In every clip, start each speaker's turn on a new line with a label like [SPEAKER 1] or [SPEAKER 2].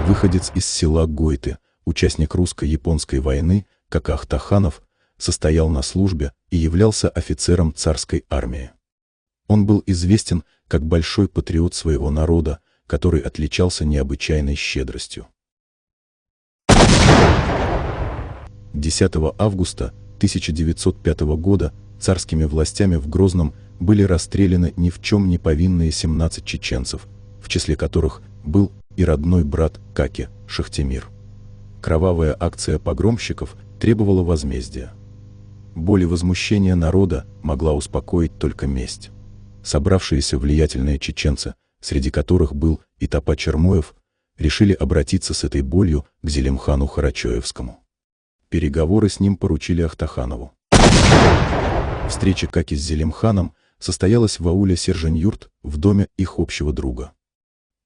[SPEAKER 1] Выходец из села Гойты, участник русско-японской войны, Кака Ахтаханов, состоял на службе и являлся офицером царской армии. Он был известен как большой патриот своего народа, который отличался необычайной щедростью. 10 августа 1905 года царскими властями в Грозном были расстреляны ни в чем не повинные 17 чеченцев, в числе которых был и родной брат Каки, Шахтемир. Кровавая акция погромщиков требовала возмездия. Боль и возмущение народа могла успокоить только месть. Собравшиеся влиятельные чеченцы, среди которых был и Топа Чермоев, решили обратиться с этой болью к Зелимхану Харачоевскому. Переговоры с ним поручили Ахтаханову. Встреча Каки с Зелимханом состоялась в ауле Сержень-Юрт в доме их общего друга.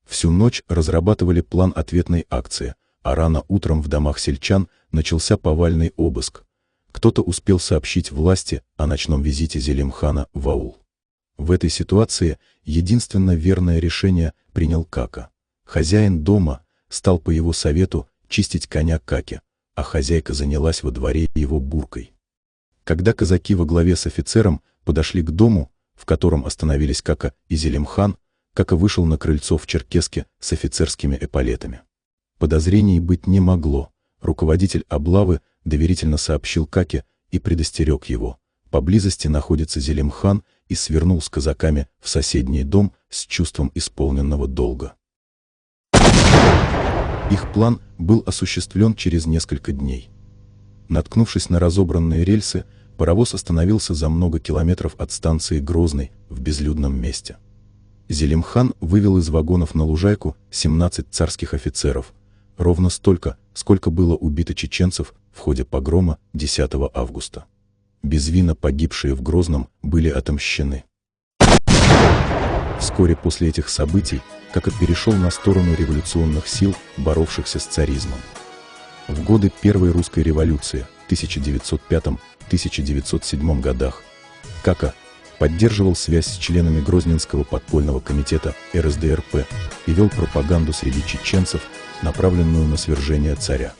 [SPEAKER 1] Всю ночь разрабатывали план ответной акции, а рано утром в домах сельчан начался повальный обыск. Кто-то успел сообщить власти о ночном визите Зелимхана в аул. В этой ситуации единственно верное решение принял Кака. Хозяин дома стал по его совету чистить коня Каки, а хозяйка занялась во дворе его буркой. Когда казаки во главе с офицером подошли к дому, в котором остановились Кака и Зелимхан, Кака вышел на крыльцо в черкеске с офицерскими эполетами. Подозрений быть не могло. Руководитель облавы доверительно сообщил Каке и предостерег его. Поблизости находится Зелимхан, и свернул с казаками в соседний дом с чувством исполненного долга. Их план был осуществлен через несколько дней. Наткнувшись на разобранные рельсы, паровоз остановился за много километров от станции Грозный в безлюдном месте. Зелимхан вывел из вагонов на лужайку 17 царских офицеров, ровно столько, сколько было убито чеченцев в ходе погрома 10 августа. Безвинно погибшие в Грозном были отомщены. Вскоре после этих событий Кака перешел на сторону революционных сил, боровшихся с царизмом. В годы Первой русской революции в 1905-1907 годах Кака поддерживал связь с членами Грозненского подпольного комитета РСДРП и вел пропаганду среди чеченцев, направленную на свержение царя.